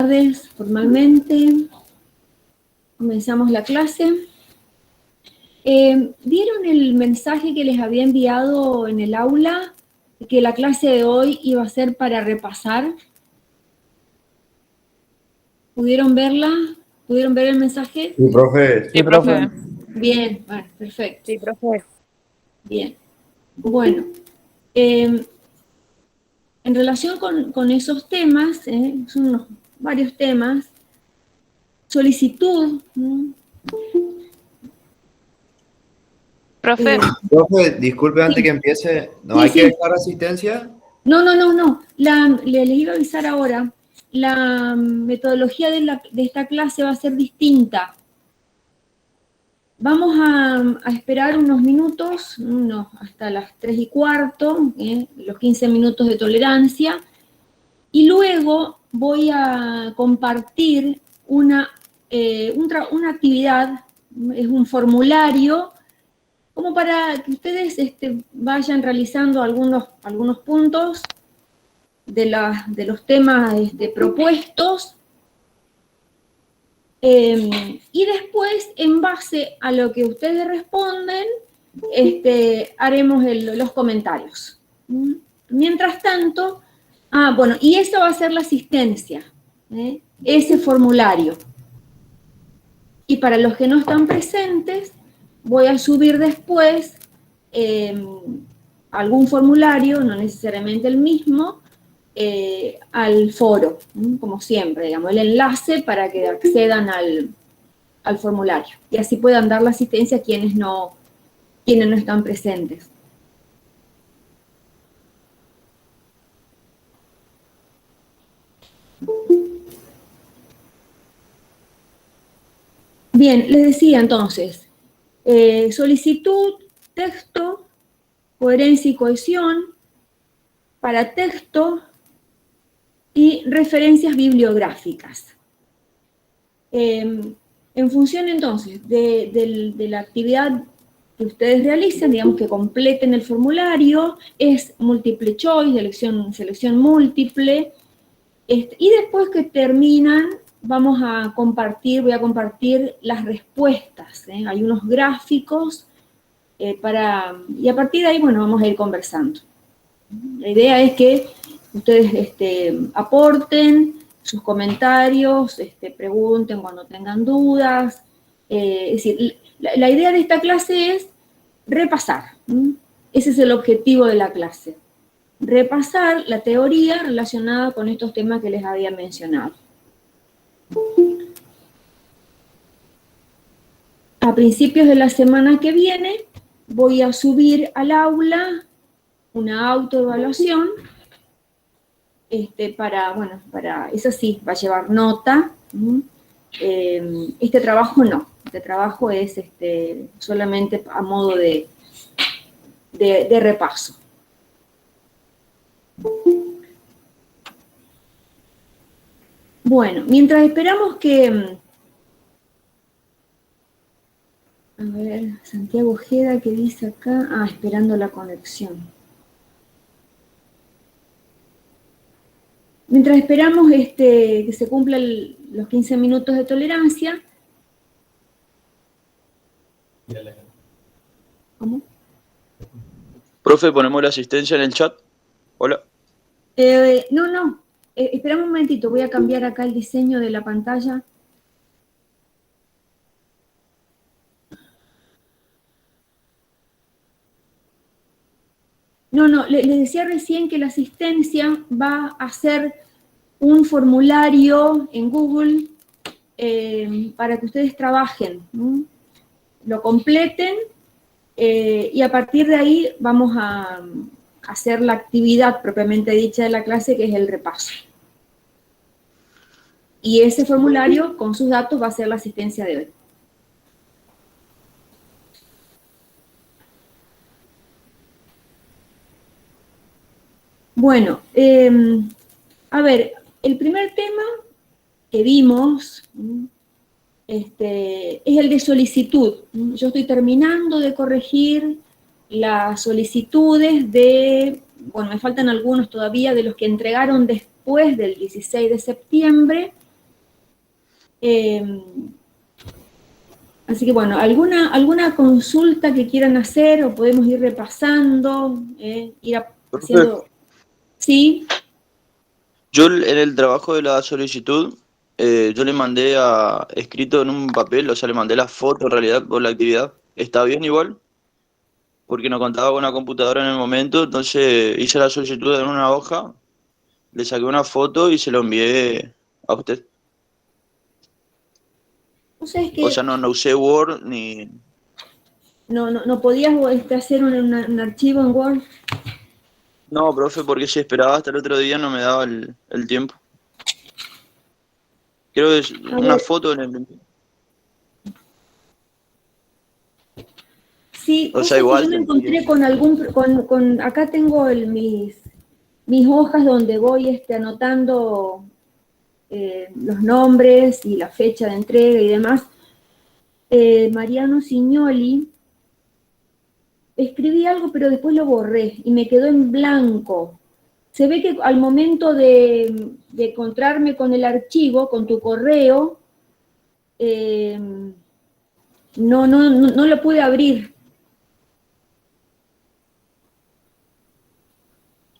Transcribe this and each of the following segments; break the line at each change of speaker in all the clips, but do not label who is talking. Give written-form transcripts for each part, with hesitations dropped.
Tardes, formalmente. Comenzamos la clase. ¿Vieron el mensaje que les había enviado en el aula? Que la clase de hoy iba a ser para repasar. ¿Pudieron verla? ¿Pudieron ver el mensaje?
Sí, profe.
Sí, profe.
Bien, bueno, perfecto.
Sí, profe.
Bien. Bueno, en relación con esos temas, son varios temas, solicitud, ¿no?
Profe,
Profe, disculpe antes
Sí.
que empiece, ¿no
Sí,
hay que
sí.
dejar asistencia?
No. Les iba a avisar ahora. La metodología de esta clase va a ser distinta. Vamos a esperar unos minutos, hasta las 3:15, los 15 minutos de tolerancia, y luego voy a compartir una actividad, es un formulario, como para que ustedes vayan realizando algunos puntos de los temas propuestos, y después, en base a lo que ustedes responden, haremos los comentarios. Mientras tanto, bueno, y esa va a ser la asistencia, ese formulario. Y para los que no están presentes, voy a subir después algún formulario, no necesariamente el mismo, al foro, como siempre, digamos, el enlace para que accedan al formulario y así puedan dar la asistencia a quienes no están presentes. Bien, les decía entonces, solicitud, texto, coherencia y cohesión, para texto y referencias bibliográficas. En función entonces de la actividad que ustedes realicen, digamos que completen el formulario, es multiple choice, selección múltiple, y después que terminan voy a compartir las respuestas, hay unos gráficos y a partir de ahí, bueno, vamos a ir conversando. La idea es que ustedes aporten sus comentarios, pregunten cuando tengan dudas. Es decir, la idea de esta clase es repasar. Ese es el objetivo de la clase. Repasar la teoría relacionada con estos temas que les había mencionado. A principios de la semana que viene voy a subir al aula una autoevaluación, eso sí, va a llevar nota. Este trabajo no, este trabajo es solamente a modo de repaso. Bueno, mientras esperamos que... A ver, Santiago Ojeda, ¿qué dice acá? Esperando la conexión. Mientras esperamos que se cumplan los 15 minutos de tolerancia. ¿Cómo?
Profe, ponemos la asistencia en el chat. Hola.
No. Esperamos un momentito, voy a cambiar acá el diseño de la pantalla. No, les decía recién que la asistencia va a ser un formulario en Google para que ustedes trabajen, lo completen, y a partir de ahí vamos a hacer la actividad propiamente dicha de la clase, que es el repaso. Y ese formulario con sus datos va a ser la asistencia de hoy. Bueno, a ver, el primer tema que vimos es el de solicitud. Yo estoy terminando de corregir las solicitudes bueno, me faltan algunos todavía de los que entregaron después del 16 de septiembre, Así que bueno, ¿alguna consulta que quieran hacer o podemos ir repasando,
Profe,
haciendo? Sí,
yo en el trabajo de la solicitud, yo le mandé escrito en un papel, o sea, le mandé la foto en realidad por la actividad. ¿Está bien igual? Porque no contaba con una computadora en el momento, entonces hice la solicitud en una hoja, le saqué una foto y se lo envié a usted.
o sea, es
O sea,
que
no usé Word ni...
no podías hacer un archivo en Word.
No, profe, porque si esperaba hasta el otro día no me daba el tiempo. Creo que es
A
una
ver,
foto en el...
sí,
O
vos
sea,
sabés que yo
igual
me
te envié.
encontré acá tengo mis hojas donde voy anotando los nombres y la fecha de entrega y demás. Mariano Signoli, escribí algo pero después lo borré y me quedó en blanco. Se ve que al momento de encontrarme con el archivo, con tu correo, eh, no lo pude abrir.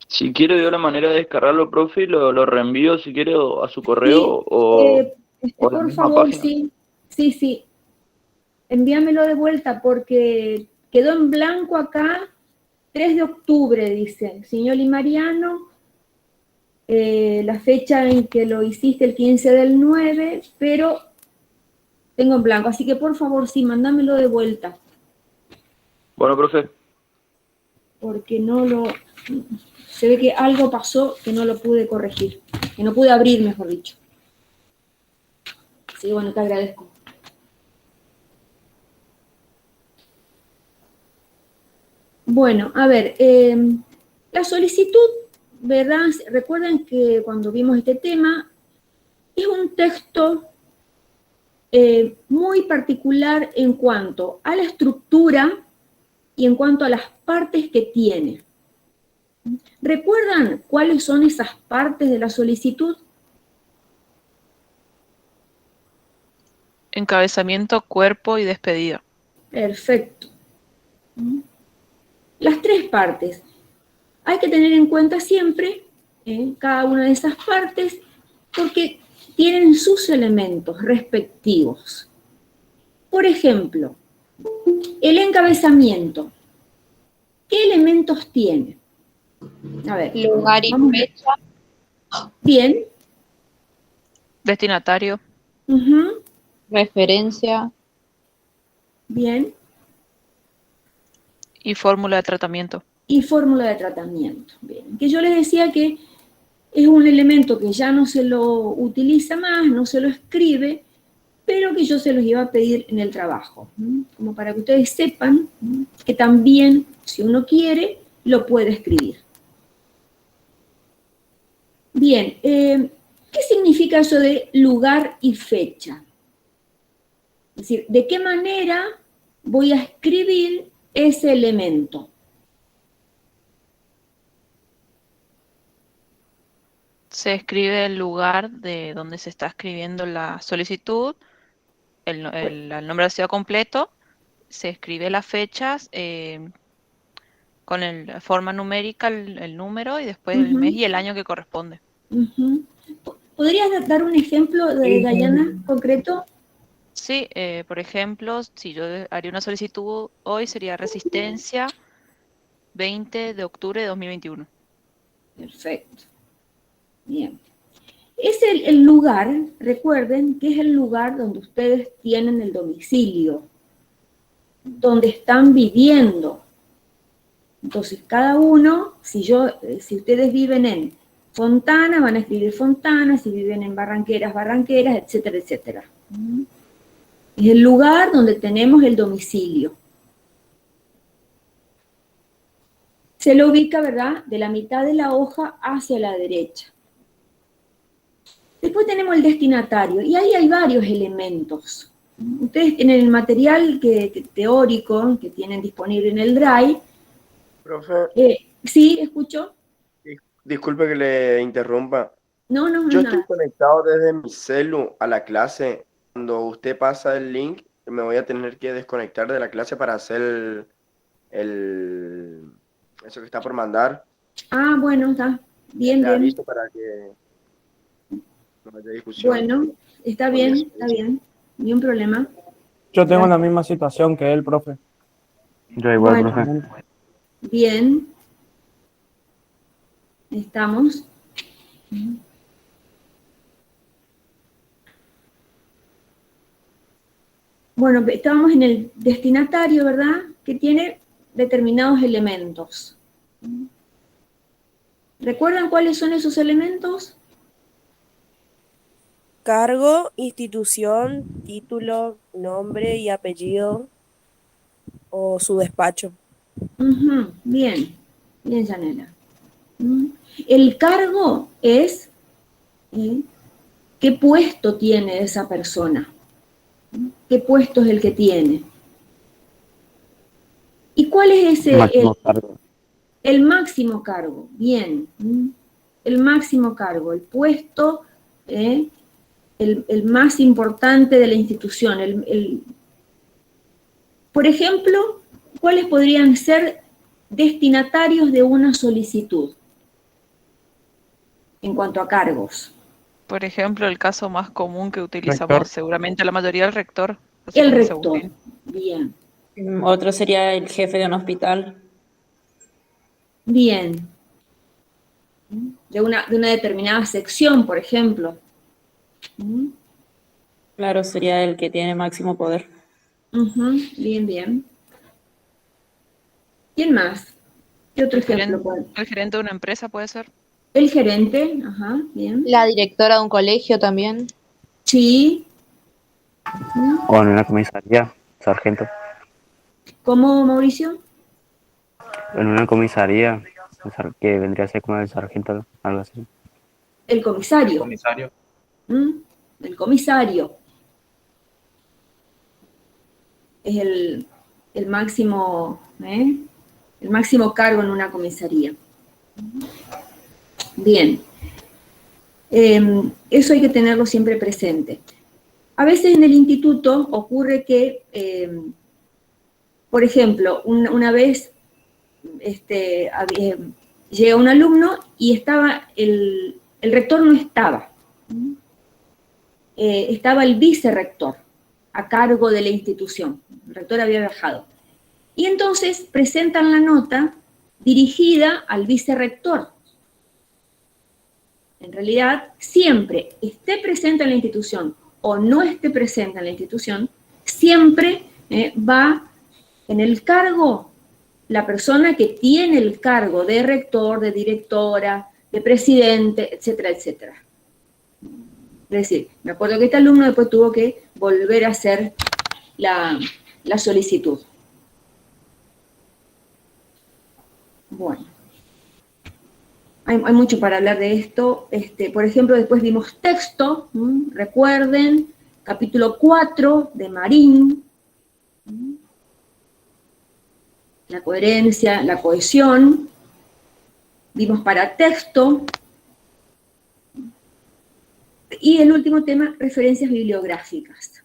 Si quiere, dio la manera de descargarlo, profe, y lo reenvío si quiere a su
Sí,
correo o a la
por
misma
favor,
página.
sí, sí, envíamelo de vuelta porque quedó en blanco acá, 3 de octubre, dice, Signoli Mariano, la fecha en que lo hiciste, el 15 del 9, pero tengo en blanco, así que por favor, sí, mándamelo de vuelta,
Bueno, profe.
porque se ve que algo pasó que no lo pude corregir, que no pude abrir, mejor dicho. Sí, bueno, te agradezco. Bueno, a ver, la solicitud, ¿verdad? Recuerden que cuando vimos este tema, es un texto muy particular en cuanto a la estructura y en cuanto a las partes que tiene. ¿Recuerdan cuáles son esas partes de la solicitud?
Encabezamiento, cuerpo y despedida.
Perfecto. Las 3 partes. Hay que tener en cuenta siempre cada una de esas partes porque tienen sus elementos respectivos. Por ejemplo, el encabezamiento. ¿Qué elementos tiene? A ver,
Lugar y
vamos.
fecha,
Bien.
Destinatario,
Uh-huh.
referencia,
Bien.
y fórmula de tratamiento.
Y fórmula de tratamiento. Bien. Que yo les decía que es un elemento que ya no se lo utiliza más, no se lo escribe, pero que yo se los iba a pedir en el trabajo, como para que ustedes sepan que también, si uno quiere, lo puede escribir. Bien, ¿qué significa eso de lugar y fecha? Es decir, ¿de qué manera voy a escribir ese elemento?
Se escribe el lugar de donde se está escribiendo la solicitud, el nombre de la ciudad completo, se escribe las fechas con la forma numérica, el número, y después el mes
Uh-huh,
y el año que corresponde.
uh-huh. ¿Podrías dar un ejemplo de Dayana concreto?
Sí, por ejemplo, si yo haría una solicitud hoy, sería resistencia 20 de octubre de 2021.
Perfecto. Bien. Es el lugar, recuerden que es el lugar donde ustedes tienen el domicilio, donde están viviendo. Entonces, cada uno, si ustedes viven en Fontana, van a escribir Fontana, si viven en Barranqueras, Barranqueras, etcétera, etcétera. Es el lugar donde tenemos el domicilio. Se lo ubica, ¿verdad?, de la mitad de la hoja hacia la derecha. Después tenemos el destinatario, y ahí hay varios elementos. Ustedes tienen el material teórico que tienen disponible en el Drive.
Profe,
¿Sí? ¿Escucho?
disculpe que le interrumpa.
No, no, no
Yo
es
estoy
nada.
conectado desde mi celu a la clase Cuando usted pasa el link, me voy a tener que desconectar de la clase para hacer eso que está por mandar.
Ah, bueno, está. Bien,
Le
bien.
aviso para que no haya discusión.
Bueno, está bien, ni un problema.
Yo tengo la misma situación que él, profe.
Yo igual,
Bueno.
profe.
Bien. Estamos. Bueno, estábamos en el destinatario, ¿verdad? Que tiene determinados elementos. ¿Recuerdan cuáles son esos elementos?
Cargo, institución, título, nombre y apellido o su despacho.
Bien, bien, Janela. El cargo es qué puesto tiene esa persona, qué puesto es el que tiene. ¿Y cuál es ese?
Máximo cargo.
El máximo cargo, bien. El máximo cargo, el puesto, el más importante de la institución. Por ejemplo, ¿cuáles podrían ser destinatarios de una solicitud en cuanto a cargos?
Por ejemplo, el caso más común que utilizamos
Rector.
seguramente la mayoría del rector. Así
El
como dice
rector,
Agustín.
bien.
Otro sería el jefe de un hospital.
Bien. De una determinada sección, por ejemplo.
Claro, sería el que tiene máximo poder.
Bien, bien. ¿Quién más? ¿Qué otro ejemplo?
El gerente de una empresa puede ser.
El gerente, ajá, bien.
La directora de un colegio también.
Sí.
O en una comisaría, sargento.
¿Cómo, Mauricio?
En una comisaría, que vendría a ser como el sargento, algo así.
El comisario.
Comisario.
El comisario. Es el máximo, el máximo cargo en una comisaría. Bien. Eso hay que tenerlo siempre presente. A veces en el instituto ocurre que, por ejemplo, una vez llega un alumno y estaba el rector no estaba. Estaba el vicerrector a cargo de la institución. El rector había viajado. Y entonces presentan la nota dirigida al vicerrector. En realidad, siempre esté presente en la institución o no esté presente en la institución, siempre va en el cargo la persona que tiene el cargo de rector, de directora, de presidente, etcétera, etcétera. Es decir, me acuerdo que este alumno después tuvo que volver a hacer la solicitud. Bueno. Hay mucho para hablar de esto. Por ejemplo, después vimos texto, recuerden, capítulo 4 de Marín. La coherencia, la cohesión. Vimos paratexto. Y el último tema, referencias bibliográficas.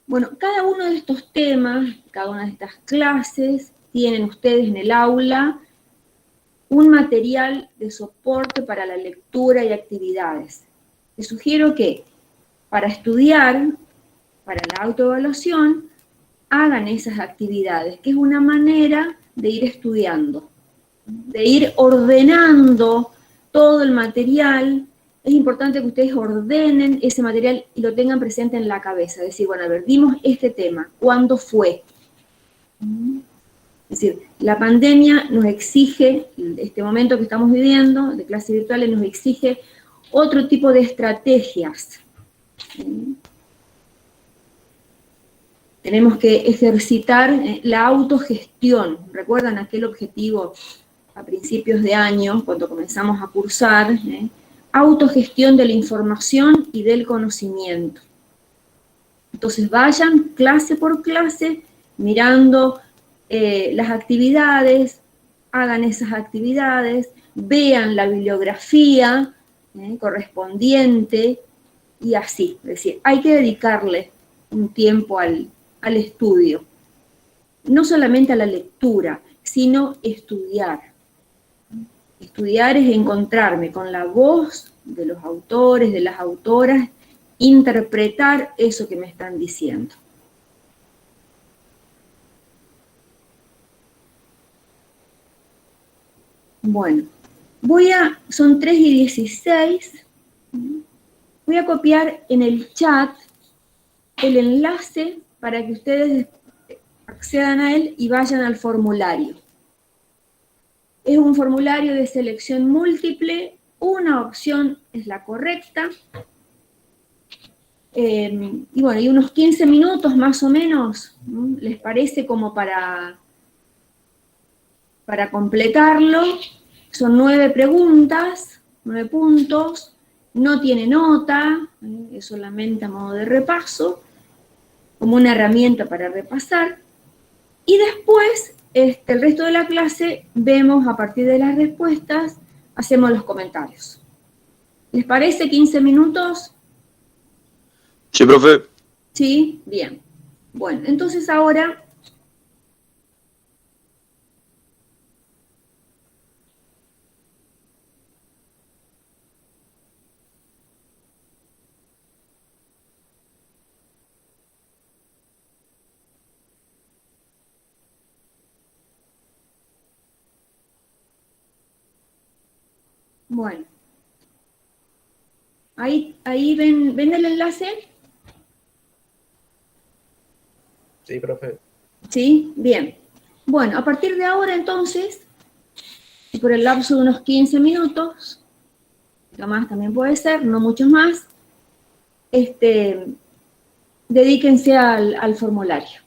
Bueno, cada uno de estos temas, cada una de estas clases, tienen ustedes en el aula un material de soporte para la lectura y actividades. Les sugiero que para estudiar, para la autoevaluación, hagan esas actividades, que es una manera de ir estudiando, de ir ordenando todo el material. Es importante que ustedes ordenen ese material y lo tengan presente en la cabeza. Decir, bueno, a ver, vimos este tema, ¿cuándo fue? Es decir, la pandemia nos exige, este momento que estamos viviendo, de clases virtuales, nos exige otro tipo de estrategias. Tenemos que ejercitar la autogestión. ¿Recuerdan aquel objetivo a principios de año, cuando comenzamos a cursar? Autogestión de la información y del conocimiento. Entonces vayan clase por clase, mirando las actividades, hagan esas actividades, vean la bibliografía correspondiente, y así. Es decir, hay que dedicarle un tiempo al estudio. No solamente a la lectura, sino estudiar. Estudiar es encontrarme con la voz de los autores, de las autoras, interpretar eso que me están diciendo. Bueno, son 3:16, voy a copiar en el chat el enlace para que ustedes accedan a él y vayan al formulario. Es un formulario de selección múltiple, una opción es la correcta, y bueno, y unos 15 minutos más o menos, ¿no? ¿Les parece como para completarlo? Son 9 preguntas, 9 puntos, no tiene nota, es solamente a modo de repaso, como una herramienta para repasar, y después el resto de la clase vemos a partir de las respuestas, hacemos los comentarios. ¿Les parece 15 minutos?
Sí, profe.
Sí, bien. Bueno, entonces ahora bueno, ahí ven el enlace.
Sí, profe.
¿Sí? Bien. Bueno, a partir de ahora entonces, y por el lapso de unos 15 minutos, lo más también puede ser, no muchos más, dedíquense al formulario.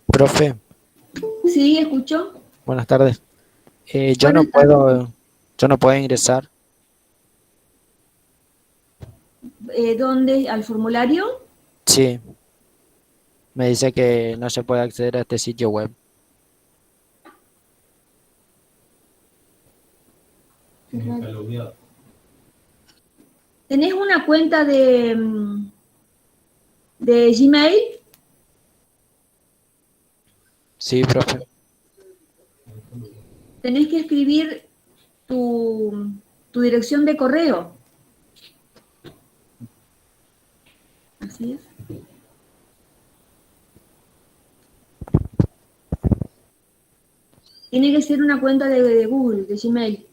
Profe,
¿Sí? ¿Escuchó?
buenas tardes.
Buenas tardes.
Yo no puedo ingresar.
¿Dónde? ¿Al formulario?
Sí, me dice que no se puede acceder a este sitio web.
¿Tenés una cuenta de Gmail?
Sí, profe.
Tenés que escribir tu dirección de correo. Así es. Tiene que ser una cuenta de Google, de Gmail.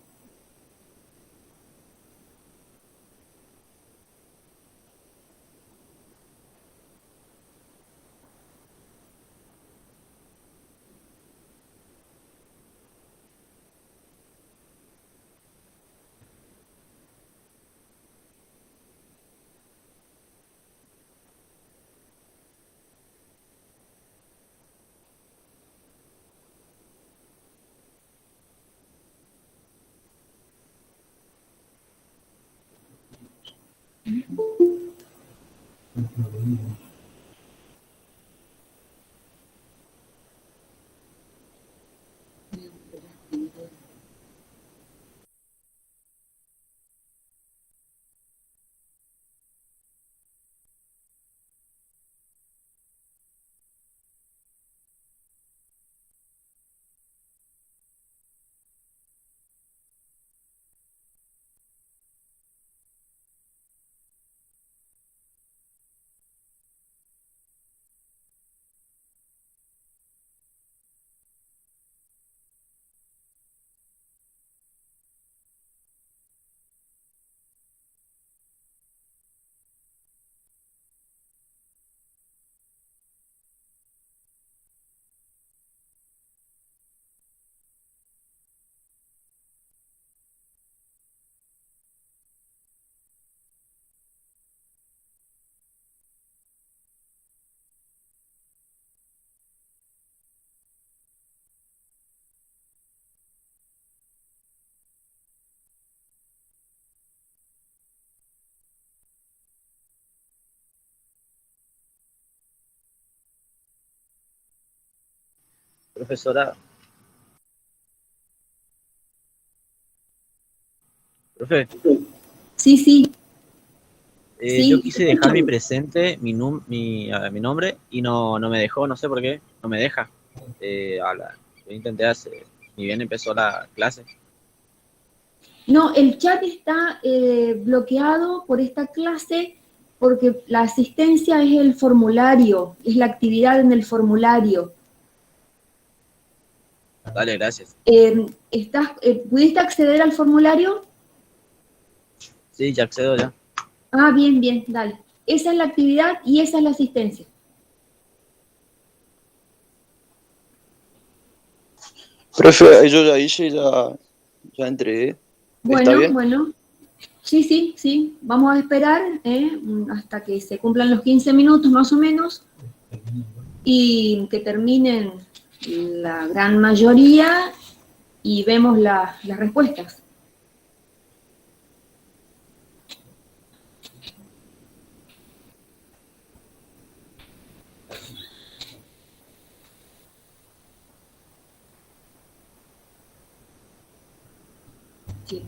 Profesora, profe,
Sí, sí,
yo
sí, te
quise dejar
escucho.
mi presente, mi nombre, y no me dejó, no sé por qué, no me deja. Yo intenté hacer, ni bien empezó la clase.
No, el chat está bloqueado por esta clase porque la asistencia es el formulario, es la actividad en el formulario.
Dale, gracias.
¿Pudiste acceder al formulario?
Sí, ya accedo ya.
Ah, bien, bien, dale. Esa es la actividad y esa es la asistencia.
Profe, yo ya hice, ya entregué. ¿Está
Bueno,
bien?
bueno. Sí, sí, sí. Vamos a esperar hasta que se cumplan los 15 minutos más o menos y que terminen la gran mayoría y vemos las respuestas. Sí.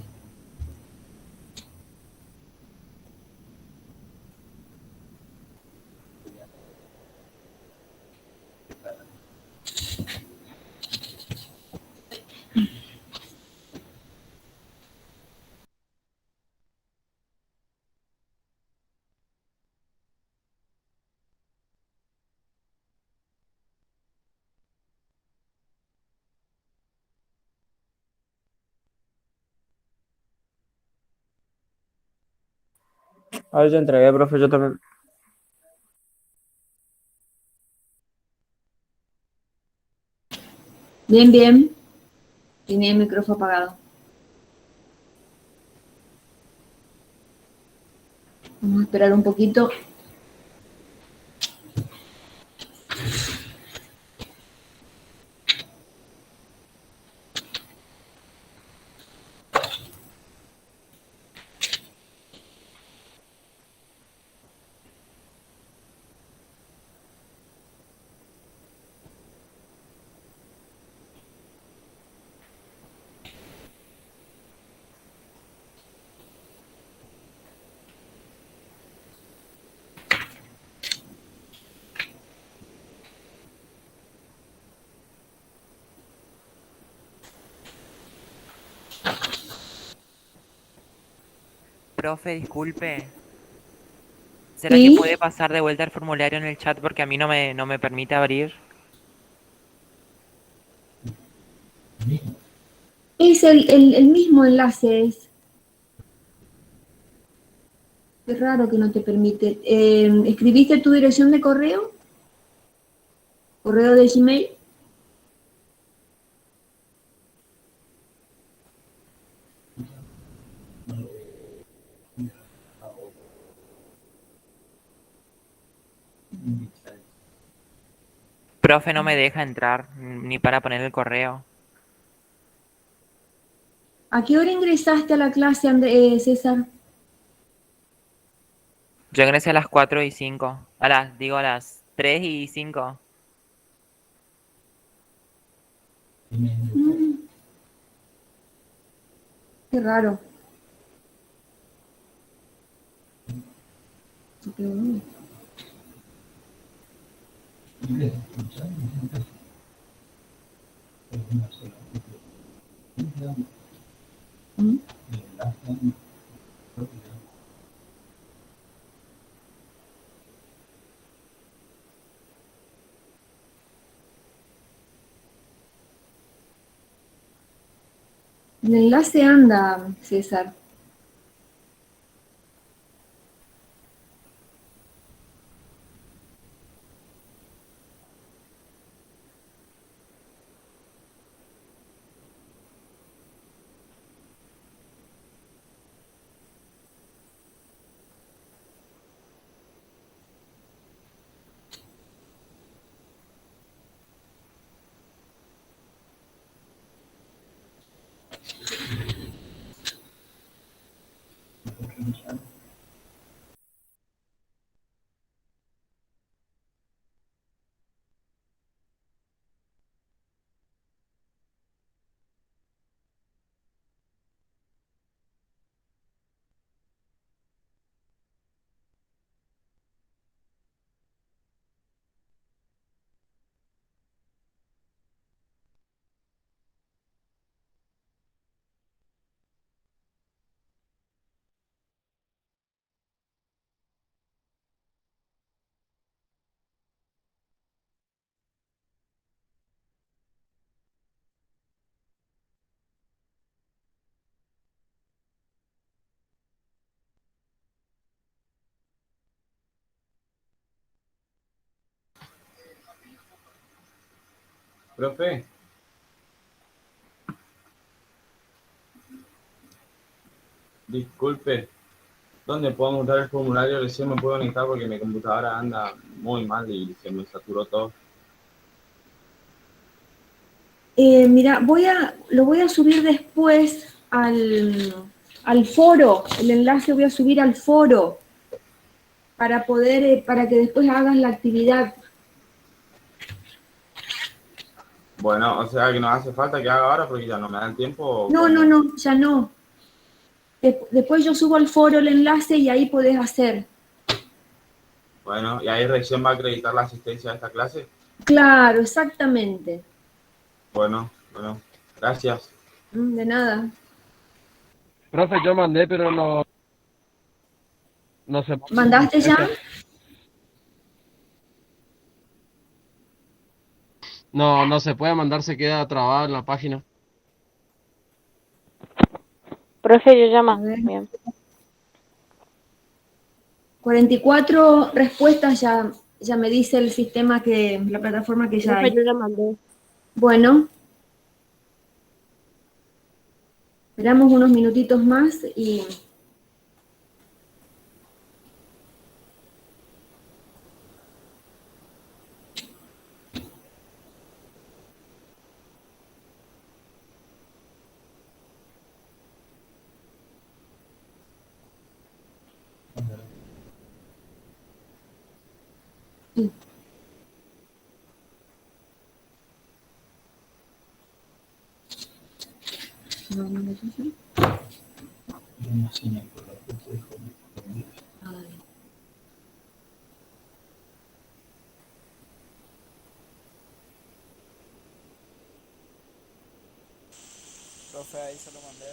A ver, ya entregué, profe, yo también.
Bien, bien. Tenía el micrófono apagado. Vamos a esperar un poquito.
Profe, disculpe. ¿Será que
Sí,
puede pasar de vuelta el formulario en el chat porque a mí no me permite abrir?
es el mismo enlace. Es raro que no te permite. ¿Escribiste tu dirección de correo? ¿Correo de Gmail?
Profe, no me deja entrar ni para poner el correo.
¿A qué hora ingresaste a la clase, César?
Yo ingresé a las 4:05. A las 3:05.
Mm, qué raro. Mm. El enlace anda, César.
Profe, disculpe, ¿dónde puedo montar el formulario? Recién me puedo conectar porque mi computadora anda muy mal y se me saturó todo.
Mira, lo voy a subir después al foro, el enlace voy a subir al foro para poder, para que después hagas la actividad.
Bueno, o sea que no hace falta que haga ahora porque ya no me da el tiempo.
No, no, no, ya no. Después yo subo al foro el enlace y ahí podés hacer.
Bueno, y ahí recién va a acreditar la asistencia a esta clase.
Claro, exactamente.
Bueno, gracias.
De nada.
Profe, yo mandé, pero no se puede.
¿Mandaste ya?
No se puede mandar, se queda trabado en la página.
Profe, yo ya
A ver.
bien.
44 respuestas ya me dice el sistema que, la plataforma que ya
Profe,
hay.
yo ya mandé.
Bueno. Esperamos unos minutitos más y... Sí. No, no me dice. Ay.
Profe, ahí se lo mandé.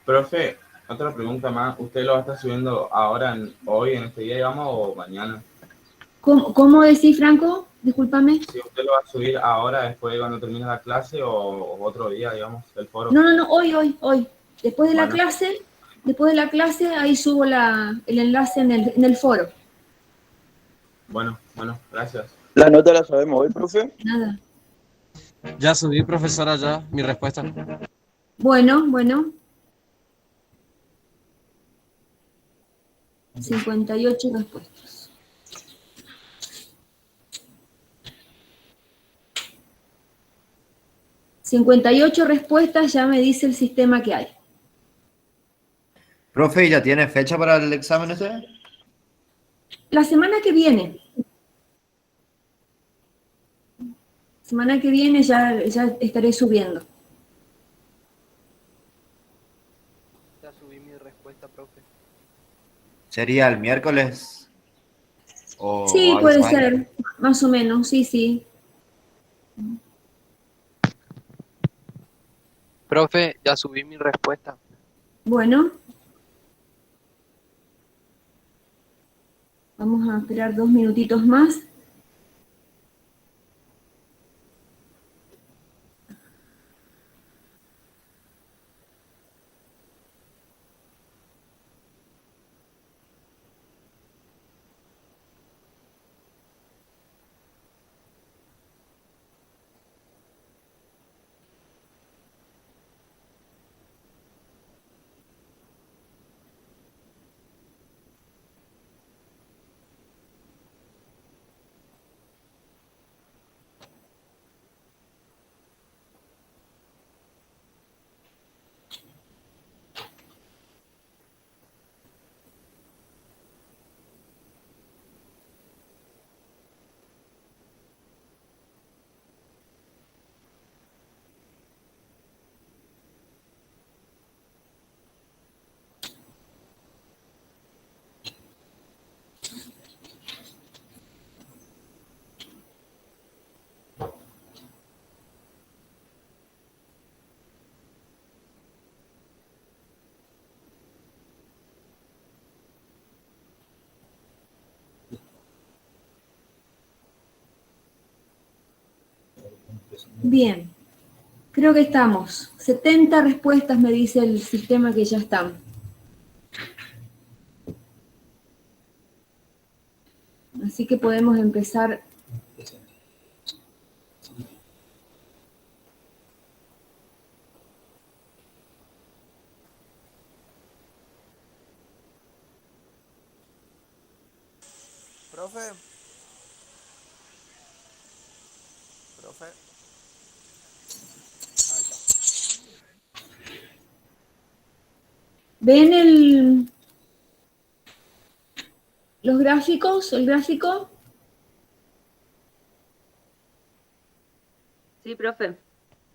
Profe, otra pregunta más. ¿Usted lo va a estar subiendo ahora, hoy, en este día, digamos, o mañana?
¿Cómo decís, Franco? Discúlpame.
Si usted lo va a subir ahora, después de cuando termine la clase, o otro día, digamos, el foro.
No, hoy. Después de
Bueno.
la clase, ahí subo el enlace en el foro.
Bueno, gracias.
¿La nota la sabemos hoy, profe?
Nada.
Ya subí, profesora, ya mi respuesta.
Bueno. 58 respuestas. $58 respuestas ya me dice el sistema que hay.
Profe, ¿ya tiene fecha para el examen ese?
La semana que viene. Semana que viene ya estaré subiendo.
Ya subí mi respuesta, profe.
¿Sería el miércoles? ¿O
Sí,
algo
puede
más?
ser, más o menos, sí.
Profe, ya subí mi respuesta.
Bueno. Vamos a esperar 2 minutitos más. Bien, creo que estamos. 70 respuestas me dice el sistema que ya están. Así que podemos empezar.
Profe. Profe. Ahí está.
¿Ven los gráficos? ¿El gráfico?
Sí, profe.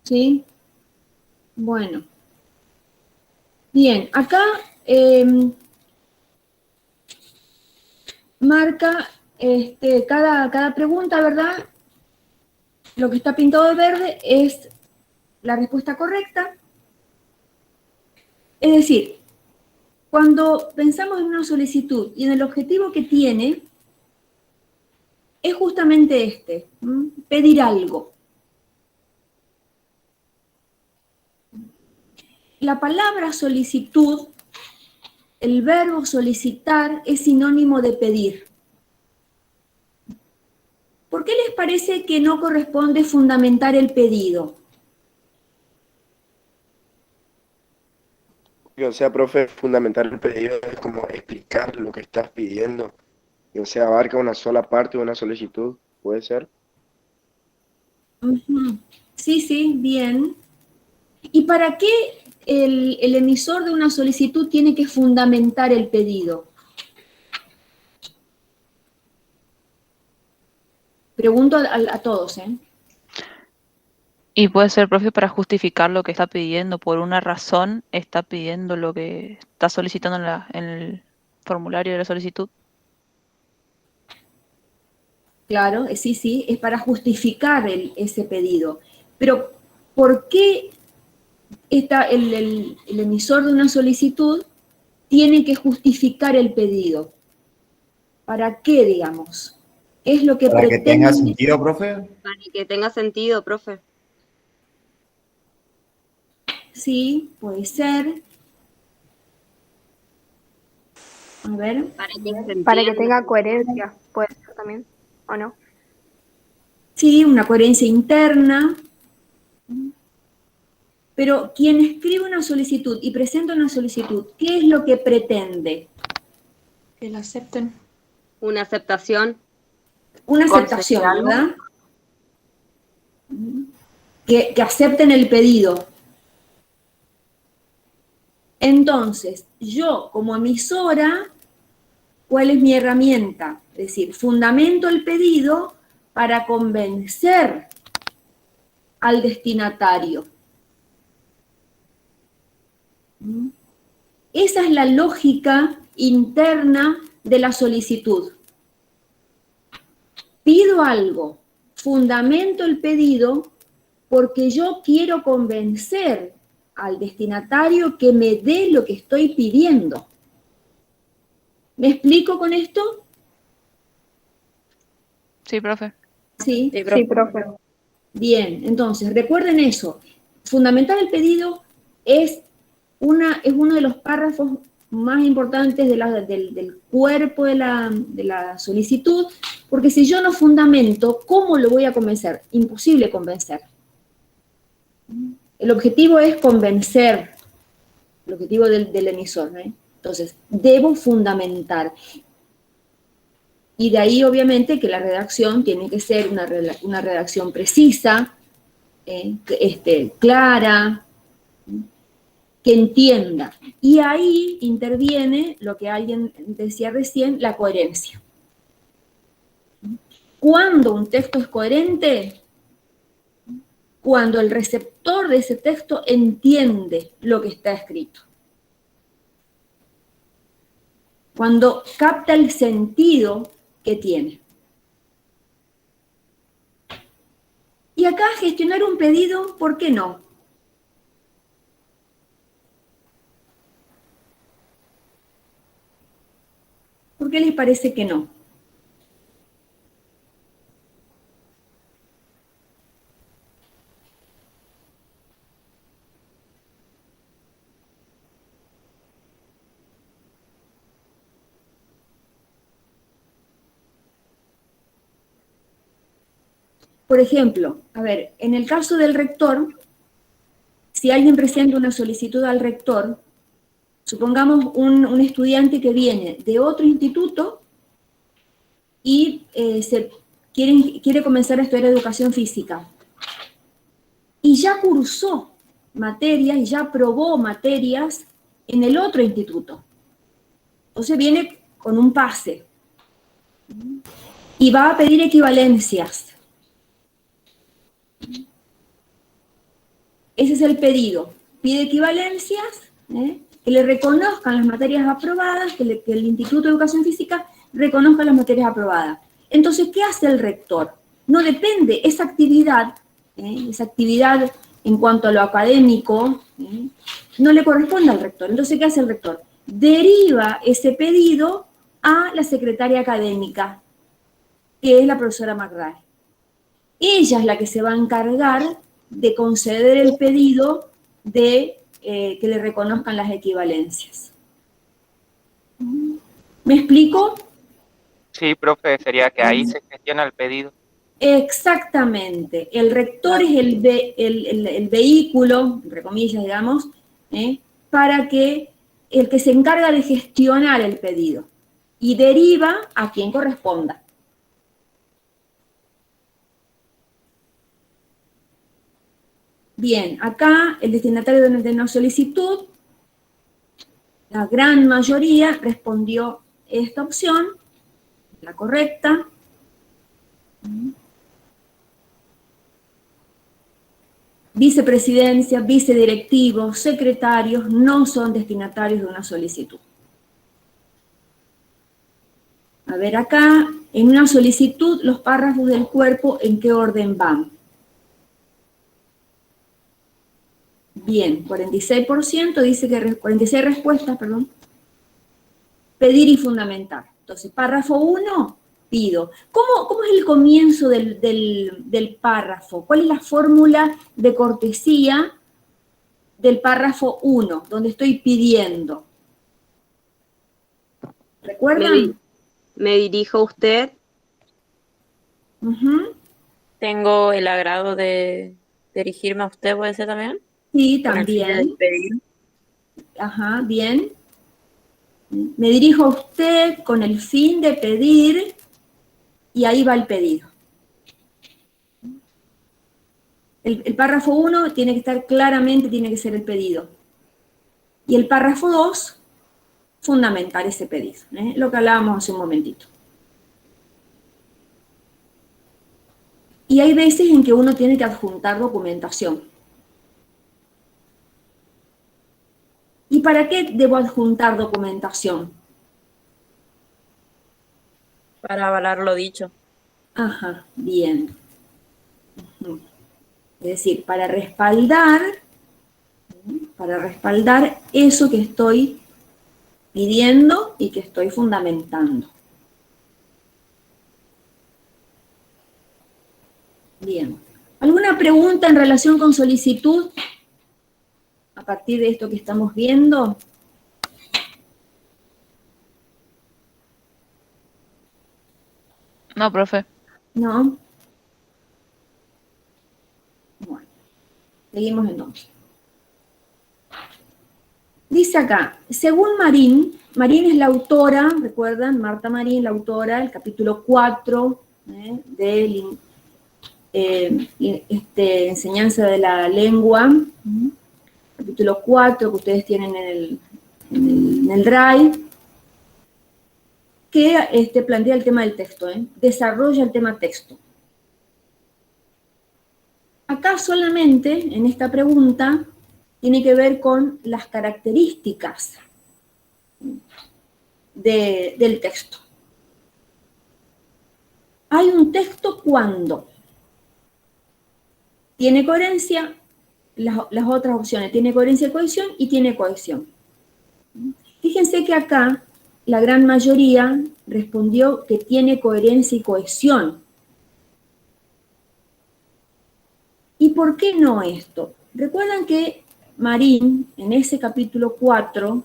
¿Sí? Bueno. Bien, acá marca cada pregunta, ¿verdad? Lo que está pintado de verde es la respuesta correcta. Es decir, cuando pensamos en una solicitud y en el objetivo que tiene, es justamente este, pedir algo. La palabra solicitud, el verbo solicitar, es sinónimo de pedir. ¿Por qué les parece que no corresponde fundamentar el pedido?
O sea, profe, fundamentar el pedido es como explicar lo que estás pidiendo. Y, o sea, abarca una sola parte de una solicitud, ¿puede ser?
Ujú. Sí, sí, bien. ¿Y para qué el emisor de una solicitud tiene que fundamentar el pedido? Pregunto a todos, ¿eh?
Y puede ser, profe, para justificar lo que está pidiendo, por una razón está pidiendo lo que está solicitando en el formulario de la solicitud.
Claro, sí, sí, es para justificar ese pedido. Pero, ¿por qué el emisor de una solicitud tiene que justificar el pedido? ¿Para qué, digamos? Es lo que
Para que tenga
pretende.
sentido, profe.
Para que tenga sentido, profe.
Sí, puede ser. A ver.
Para que
tenga coherencia, puede ser también, ¿o no?
Sí, una coherencia interna. Pero quien escribe una solicitud y presenta una solicitud, ¿qué es lo que pretende?
Que la acepten. Una aceptación.
Una aceptación,
Conseguir algo.
¿verdad? Que acepten el pedido. Entonces, yo como emisora, ¿cuál es mi herramienta? Es decir, fundamento el pedido para convencer al destinatario. Esa es la lógica interna de la solicitud. Pido algo, fundamento el pedido porque yo quiero convencer al destinatario que me dé lo que estoy pidiendo. ¿Me explico con esto?
Sí, profe.
Sí,
Sí, profe.
Bien, entonces recuerden eso. Fundamentar el pedido es uno de los párrafos más importantes del cuerpo de la solicitud, porque si yo no fundamento, ¿cómo lo voy a convencer? Imposible convencer. El objetivo es convencer, el objetivo del emisor, ¿eh? Entonces, debo fundamentar. Y de ahí, obviamente, que la redacción tiene que ser una redacción precisa, clara, que entienda. Y ahí interviene lo que alguien decía recién, la coherencia. ¿Cuándo un texto es coherente? Cuando el receptor de ese texto entiende lo que está escrito. Cuando capta el sentido que tiene. Y acá gestionar un pedido, ¿por qué no? ¿Por qué les parece que no? Por ejemplo, a ver, en el caso del rector, si alguien presenta una solicitud al rector, supongamos un estudiante que viene de otro instituto y quiere comenzar a estudiar educación física. Y ya cursó materias y ya aprobó materias en el otro instituto. Entonces viene con un pase y va a pedir equivalencias. Ese es el pedido. Pide equivalencias, que le reconozcan las materias aprobadas, que el Instituto de Educación Física reconozca las materias aprobadas. Entonces, ¿qué hace el rector? No depende, esa actividad en cuanto a lo académico, no le corresponde al rector. Entonces, ¿qué hace el rector? Deriva ese pedido a la secretaria académica, que es la profesora McRae. Ella es la que se va a encargar de conceder el pedido de que le reconozcan las equivalencias. ¿Me explico?
Sí, profe, sería que ahí se gestiona el pedido.
Exactamente. El rector es el vehículo, entre comillas, digamos, para que el que se encarga de gestionar el pedido y deriva a quien corresponda. Bien, acá el destinatario de una solicitud, la gran mayoría respondió esta opción, la correcta. Vicepresidencia, vicedirectivos, secretarios no son destinatarios de una solicitud. A ver acá, en una solicitud, los párrafos del cuerpo, ¿en qué orden van? Bien, 46% dice que, 46 respuestas, perdón. Pedir y fundamentar. Entonces, párrafo 1, pido. ¿Cómo es el comienzo del párrafo? ¿Cuál es la fórmula de cortesía del párrafo 1, donde estoy pidiendo? ¿Recuerdan?
Me dirijo a usted.
Tengo el agrado de dirigirme a usted, ¿puede ser también?
Sí,
Con el fin de
también.
despedir.
Ajá, bien. Me dirijo a usted con el fin de pedir y ahí va el pedido. El párrafo 1 tiene que estar claramente, tiene que ser el pedido. Y el párrafo 2, fundamentar ese pedido, lo que hablábamos hace un momentito. Y hay veces en que uno tiene que adjuntar documentación. ¿Y para qué debo adjuntar documentación?
Para avalar lo dicho.
Ajá, bien. Es decir, para respaldar eso que estoy pidiendo y que estoy fundamentando. Bien. ¿Alguna pregunta en relación con solicitud? A partir de esto que estamos viendo.
No, profe.
No. Bueno, seguimos entonces. Dice acá, según Marín es la autora, ¿recuerdan? Marta Marín, la autora del capítulo 4 de enseñanza de la lengua, capítulo 4 que ustedes tienen en el Drive, que plantea el tema del texto, desarrolla el tema texto. Acá solamente, en esta pregunta, tiene que ver con las características del texto. Hay un texto cuando tiene coherencia, las otras opciones, tiene coherencia y cohesión, y tiene cohesión. Fíjense que acá la gran mayoría respondió que tiene coherencia y cohesión. ¿Y por qué no esto? Recuerdan que Marín, en ese capítulo 4,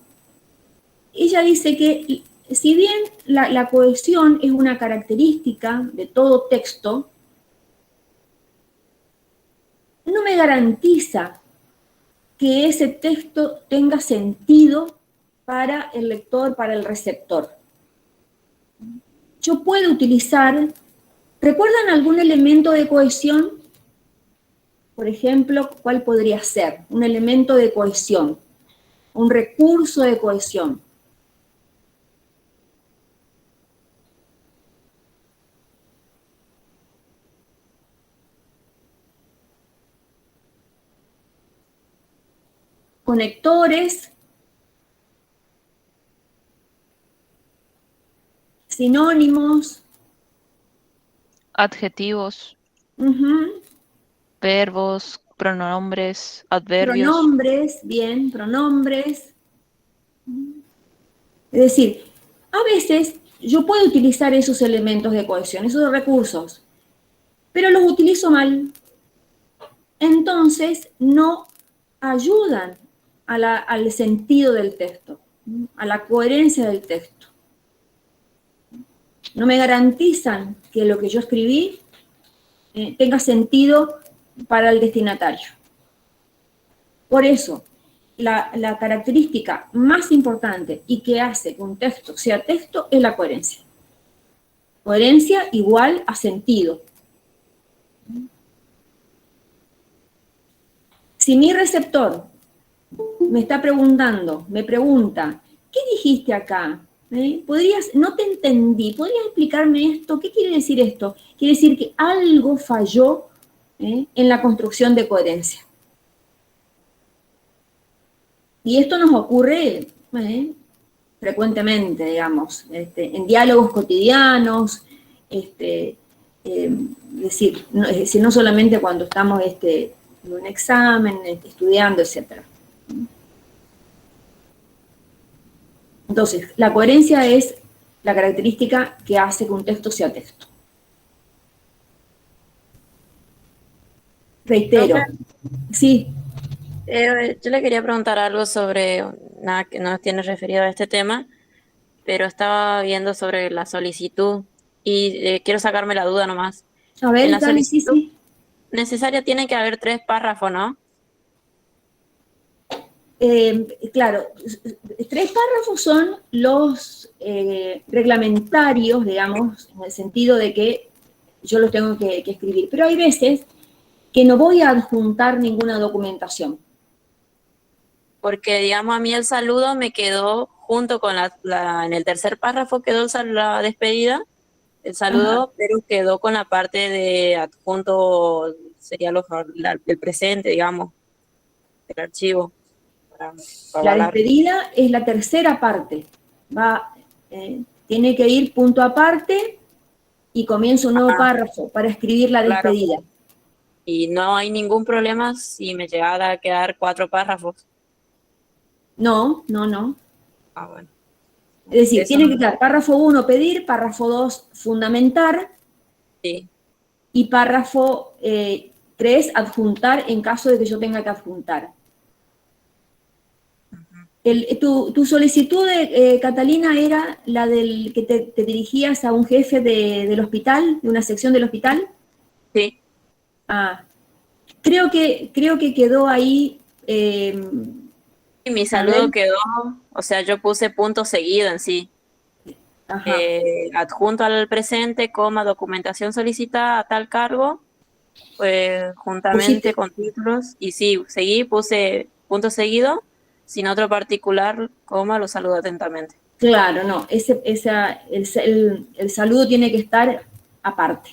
ella dice que si bien la cohesión es una característica de todo texto, me garantiza que ese texto tenga sentido para el lector, para el receptor. Yo puedo utilizar, ¿recuerdan algún elemento de cohesión? Por ejemplo, ¿cuál podría ser? Un elemento de cohesión, un recurso de cohesión. Conectores, sinónimos,
Adjetivos,
ujú,
verbos, pronombres, adverbios.
pronombres, bien, pronombres. Es decir, a veces yo puedo utilizar esos elementos de cohesión, esos recursos, pero los utilizo mal. Entonces no ayudan al sentido del texto, a la coherencia del texto. No me garantizan que lo que yo escribí tenga sentido para el destinatario. Por eso, la característica más importante y que hace que un texto sea texto es la coherencia. Coherencia igual a sentido. Si mi receptor me está preguntando, me pregunta, ¿qué dijiste acá? No te entendí, ¿podrías explicarme esto? ¿Qué quiere decir esto? Quiere decir que algo falló en la construcción de coherencia. Y esto nos ocurre frecuentemente, digamos, en diálogos cotidianos, es decir, no solamente cuando estamos en un examen, estudiando, etc. Entonces, la coherencia es la característica que hace que un texto sea texto. Reitero, sí.
Yo le quería preguntar algo sobre, nada que no tiene referido a este tema, pero estaba viendo sobre la solicitud y quiero sacarme la duda nomás.
A ver,
En la
dale, sí,
solicitud
sí.
necesaria tiene que haber 3 párrafos, ¿no?
Claro, 3 párrafos son los reglamentarios, digamos, en el sentido de que yo los tengo que escribir. Pero hay veces que no voy a adjuntar ninguna documentación.
Porque, digamos, a mí el saludo me quedó junto con en el tercer párrafo quedó la despedida, el saludo,
Ajá.
pero quedó con la parte de adjunto, sería el presente, digamos, el archivo. Para
La
avalar.
despedida es la tercera parte. Tiene que ir punto aparte y comienza un nuevo párrafo para escribir la
Claro.
despedida.
Y no hay ningún problema si me llegara a quedar 4 párrafos.
No, no, no.
Ah, bueno.
Es decir,
Eso
tiene
no-
que quedar párrafo 1 pedir, párrafo 2 fundamentar
Sí.
y párrafo 3 adjuntar en caso de que yo tenga que adjuntar. Tu solicitud, Catalina, era la del que te dirigías a un jefe del hospital, de una sección del hospital.
Sí.
Ah, creo que quedó ahí.
Y mi
a
saludo
ver.
quedó, o sea, yo puse punto seguido en sí.
Ajá.
Adjunto al presente, coma, documentación solicitada a tal cargo, pues juntamente
Pusiste-
con títulos. Y sí, seguí, puse punto seguido, sin otro particular, coma, lo saludo atentamente.
Claro, no, el saludo tiene que estar aparte.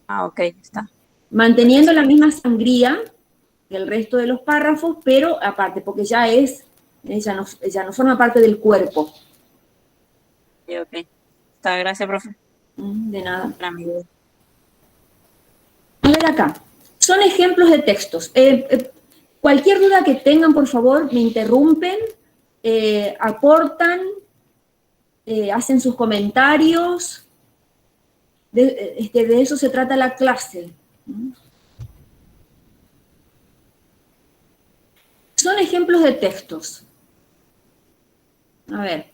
Ah, ok, está.
Manteniendo la misma sangría que el resto de los párrafos, pero aparte, porque ya no forma parte del cuerpo.
Sí, ok. Está, gracias, profe.
De nada.
Para mi duda.
A ver acá, son ejemplos de textos. Cualquier duda que tengan, por favor, me interrumpen, aportan, hacen sus comentarios. De eso se trata la clase. Son ejemplos de textos. A ver.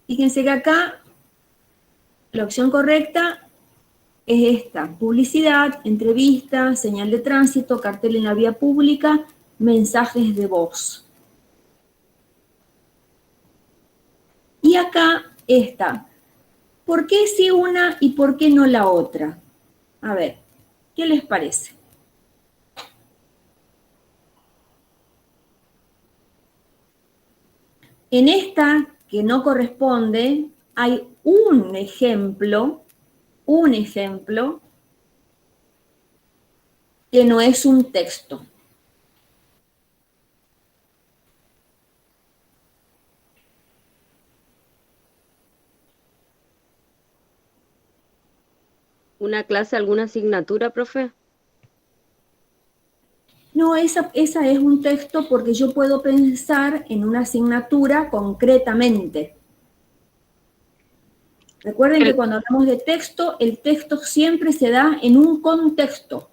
Fíjense que acá la opción correcta es esta: publicidad, entrevista, señal de tránsito, cartel en la vía pública, mensajes de voz. Y acá está: ¿por qué sí una y por qué no la otra? A ver, ¿qué les parece? En esta que no corresponde, hay un ejemplo que no es un texto.
¿Una clase, alguna asignatura, profe?
No, esa es un texto porque yo puedo pensar en una asignatura concretamente. Recuerden que cuando hablamos de texto, el texto siempre se da en un contexto.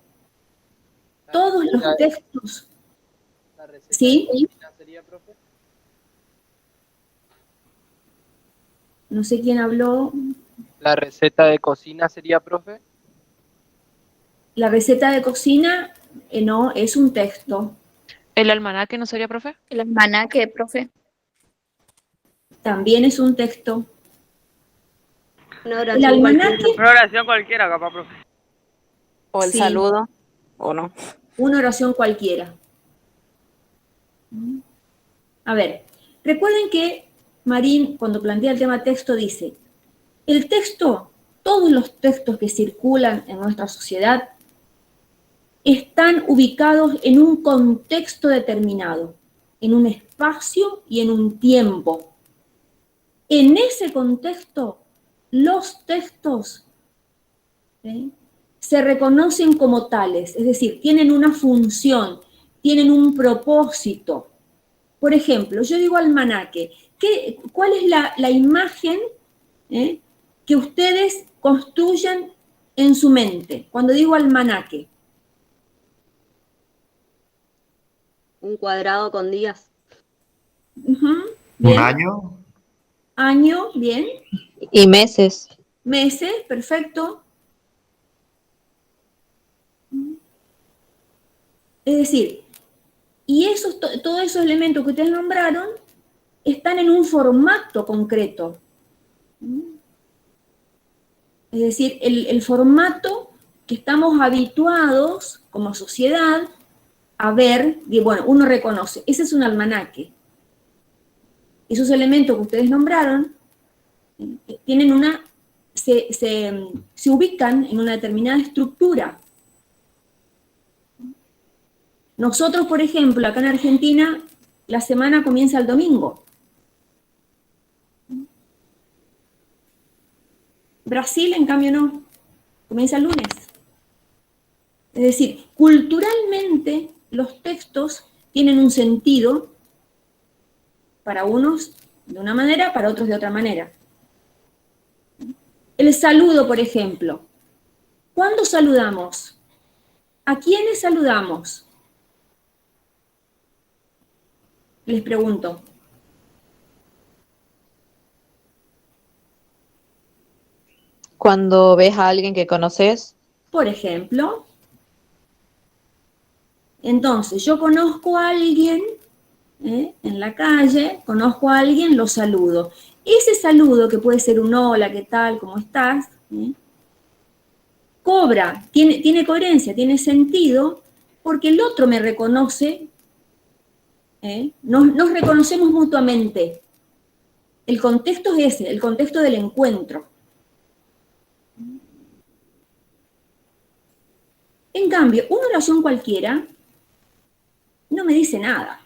Todos los textos. ¿Sí?
¿Sería, profe?
No sé quién habló.
¿La receta de cocina sería, profe?
La receta de cocina, no, es un texto.
¿El almanaque no sería, profe?
El almanaque, profe.
También es un texto.
Una
El almanaque.
Una oración cualquiera, capaz, profe.
O el
Sí.
saludo, o no.
Una oración cualquiera. A ver, recuerden que Marín, cuando plantea el tema texto, dice: el texto, todos los textos que circulan en nuestra sociedad están ubicados en un contexto determinado, en un espacio y en un tiempo. En ese contexto, los textos se reconocen como tales, es decir, tienen una función, tienen un propósito. Por ejemplo, yo digo almanaque. ¿Cuál es la imagen que ustedes construyan en su mente cuando digo almanaque?
Un cuadrado con días.
Bien.
¿Un año?
Año, bien.
Y meses.
Meses, perfecto. Es decir, y todos esos elementos que ustedes nombraron están en un formato concreto. Es decir, el formato que estamos habituados como sociedad a ver, y bueno, uno reconoce, ese es un almanaque. Esos elementos que ustedes nombraron tienen se ubican en una determinada estructura. Nosotros, por ejemplo, acá en Argentina, la semana comienza el domingo. Brasil, en cambio, no. Comienza el lunes. Es decir, culturalmente los textos tienen un sentido, para unos de una manera, para otros de otra manera. El saludo, por ejemplo. ¿Cuándo saludamos? ¿A quiénes saludamos? Les pregunto.
Cuando ves a alguien que conoces.
Por ejemplo. Entonces, yo conozco a alguien en la calle, conozco a alguien, lo saludo. Ese saludo, que puede ser un hola, ¿qué tal? ¿Cómo estás? Cobra, tiene coherencia, tiene sentido, porque el otro me reconoce. Nos reconocemos mutuamente. El contexto es ese, el contexto del encuentro. En cambio, una oración cualquiera no me dice nada.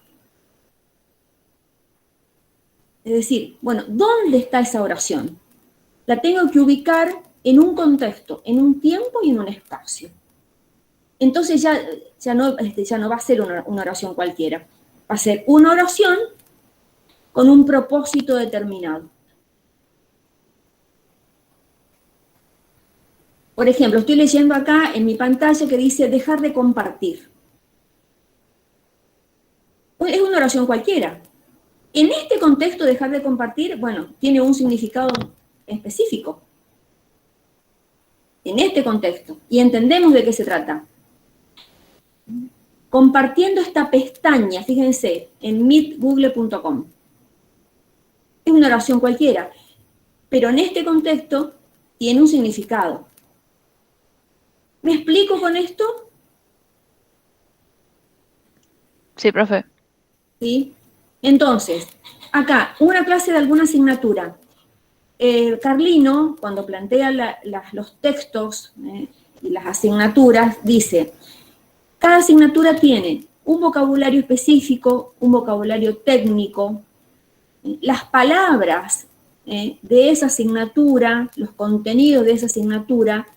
Es decir, bueno, ¿dónde está esa oración? La tengo que ubicar en un contexto, en un tiempo y en un espacio. Entonces ya no va a ser una oración cualquiera. Va a ser una oración con un propósito determinado. Por ejemplo, estoy leyendo acá en mi pantalla que dice dejar de compartir. Pues es una oración cualquiera. En este contexto, dejar de compartir, bueno, tiene un significado específico. en este contexto, y entendemos de qué se trata, compartiendo esta pestaña, fíjense, en meetgoogle.com. Es una oración cualquiera, pero en este contexto tiene un significado. ¿Me explico con esto?
Sí, profe.
¿Sí? Entonces, acá, una clase de alguna asignatura. Carlino, cuando plantea los textos y las asignaturas, dice, cada asignatura tiene un vocabulario específico, un vocabulario técnico, las palabras de esa asignatura, los contenidos de esa asignatura,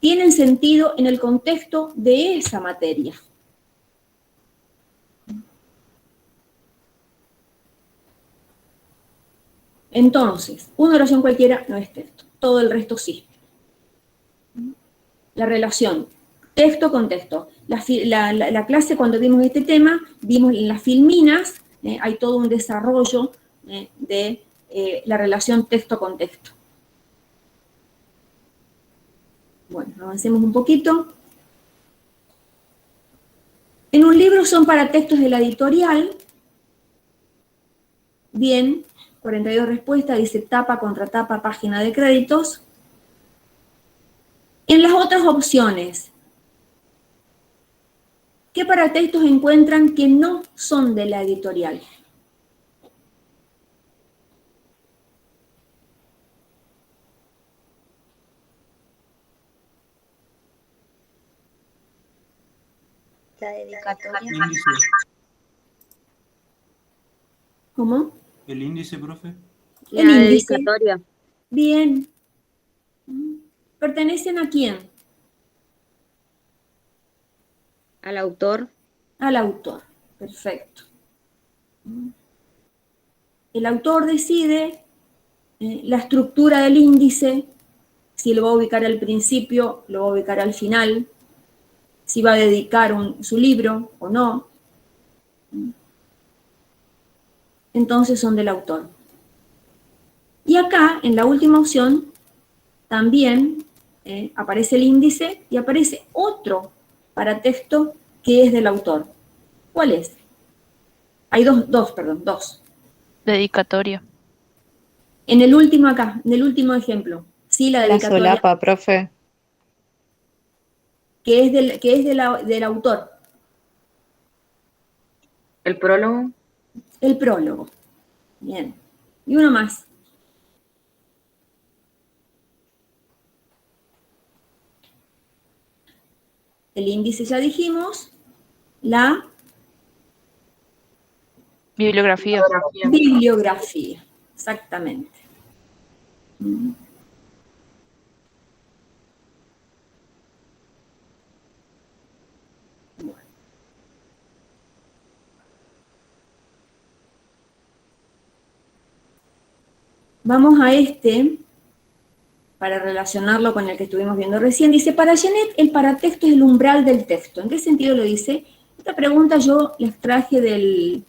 tienen sentido en el contexto de esa materia. Entonces, una oración cualquiera no es texto, todo el resto sí. La relación texto con texto. La clase, cuando vimos este tema, vimos en las filminas, hay todo un desarrollo de la relación texto con texto. Bueno, avancemos un poquito. En un libro son para textos de la editorial. Bien, 42 respuestas, dice tapa, contratapa, página de créditos. En las otras opciones, ¿qué paratextos encuentran que no son de la editorial?
La dedicatoria.
¿Cómo?
El índice, profe.
El
La
índice.
dedicatoria.
Bien. ¿Pertenecen a quién?
Al autor.
Al autor. Perfecto. El autor decide la estructura del índice, si lo va a ubicar al principio, lo va a ubicar al final, si va a dedicar su libro o no. Entonces son del autor. Y acá, en la última opción, también aparece el índice y aparece otro paratexto que es del autor. ¿Cuál es? Hay dos.
Dedicatoria.
En el último acá, en el último ejemplo, sí, la
La
dedicatoria,
solapa, profe.
que es del autor.
El prólogo.
El prólogo. Bien. Y uno más. El índice ya dijimos. La
Bibliografía.
bibliografía. Exactamente. Vamos a para relacionarlo con el que estuvimos viendo recién. Dice, para Janet, el paratexto es el umbral del texto. ¿En qué sentido lo dice? Esta pregunta yo les traje del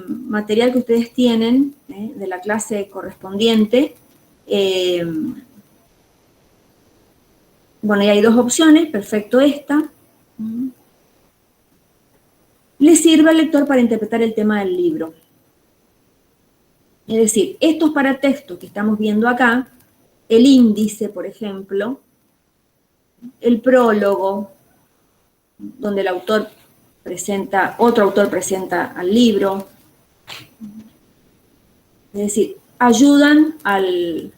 material que ustedes tienen, de la clase correspondiente. Bueno, y hay dos opciones, perfecto esta. Le sirve al lector para interpretar el tema del libro. Es decir, estos paratextos que estamos viendo acá, el índice, por ejemplo, el prólogo, donde otro autor presenta al libro, es decir, ayudan al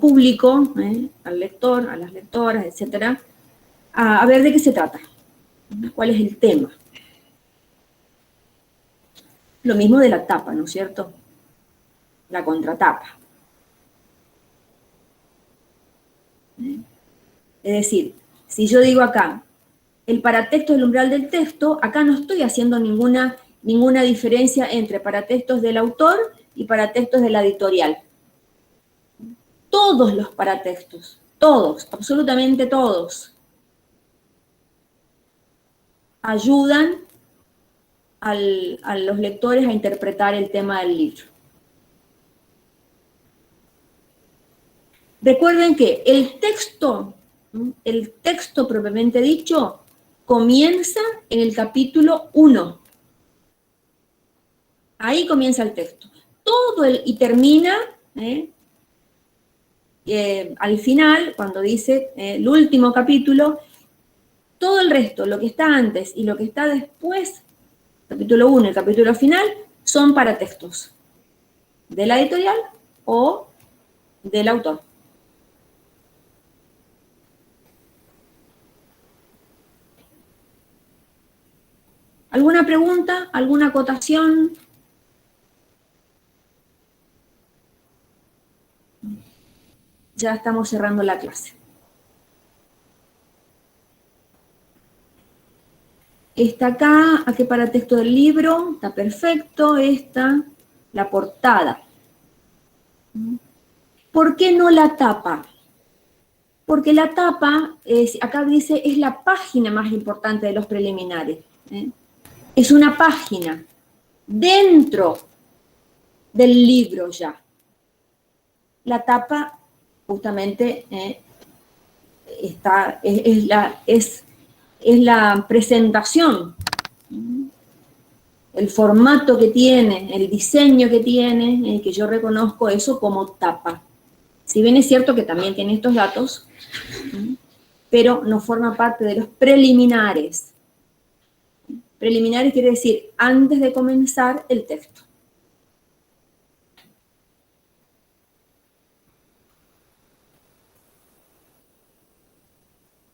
público, al lector, a las lectoras, etcétera, a ver de qué se trata, cuál es el tema. Lo mismo de la tapa, ¿no es cierto? La contratapa. Es decir, si yo digo acá, el paratexto es el umbral del texto, acá no estoy haciendo ninguna diferencia entre paratextos del autor y paratextos de la editorial. Todos los paratextos, todos, absolutamente todos, ayudan a los lectores a interpretar el tema del libro. Recuerden que el texto propiamente dicho comienza en el capítulo 1. Ahí comienza el texto. Y termina al final, cuando dice el último capítulo, todo el resto, lo que está antes y lo que está después, capítulo 1 y el capítulo final, son para textos de la editorial o del autor. ¿Alguna pregunta? ¿Alguna acotación? Ya estamos cerrando la clase. Esta acá, aquí para texto del libro, está perfecto. Esta, la portada. ¿Por qué no la tapa? Porque la tapa, acá dice, es la página más importante de los preliminares. Es una página dentro del libro ya. La tapa justamente es la presentación, el formato que tiene, el diseño que tiene, que yo reconozco eso como tapa. Si bien es cierto que también tiene estos datos, pero no forma parte de los preliminares. Preliminares quiere decir antes de comenzar el texto.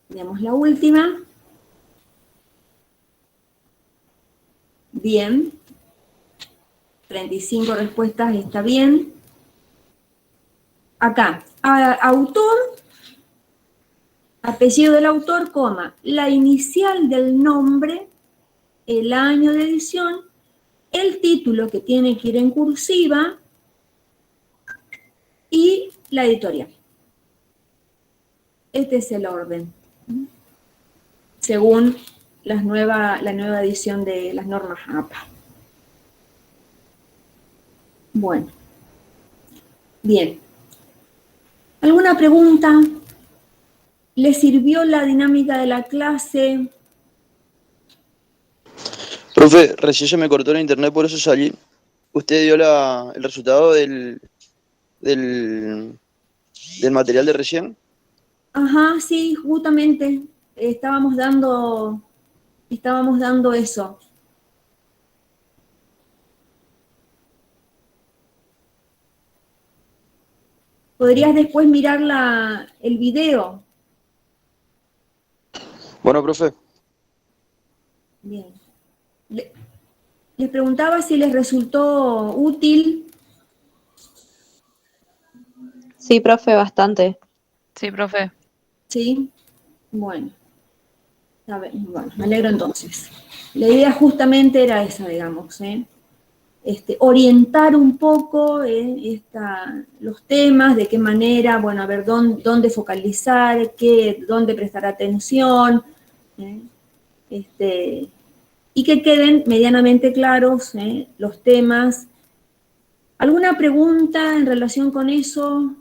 Veamos la última. Bien. 35 respuestas, está bien. Acá, autor, apellido del autor, coma, la inicial del nombre, el año de edición, el título que tiene que ir en cursiva y la editorial. Este es el orden, según la nueva edición de las normas APA. Bueno, bien. ¿Alguna pregunta? ¿Le sirvió la dinámica de la clase?
Profe, recién se me cortó la internet, por eso salí. ¿Usted dio el resultado del material de recién?
Ajá, sí, justamente estábamos dando eso. ¿Podrías después mirar el video?
Bueno, profe.
Bien. Les preguntaba si les resultó útil.
Sí, profe, bastante.
Sí, profe.
Sí, bueno. A ver, bueno, me alegro entonces. La idea justamente era esa, digamos, orientar un poco los temas, de qué manera, bueno, a ver dónde focalizar, dónde prestar atención, y que queden medianamente claros los temas. ¿Alguna pregunta en relación con eso?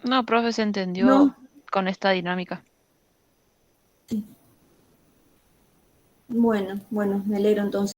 No, profe, se entendió
No.
con esta dinámica.
Bueno, me alegro entonces.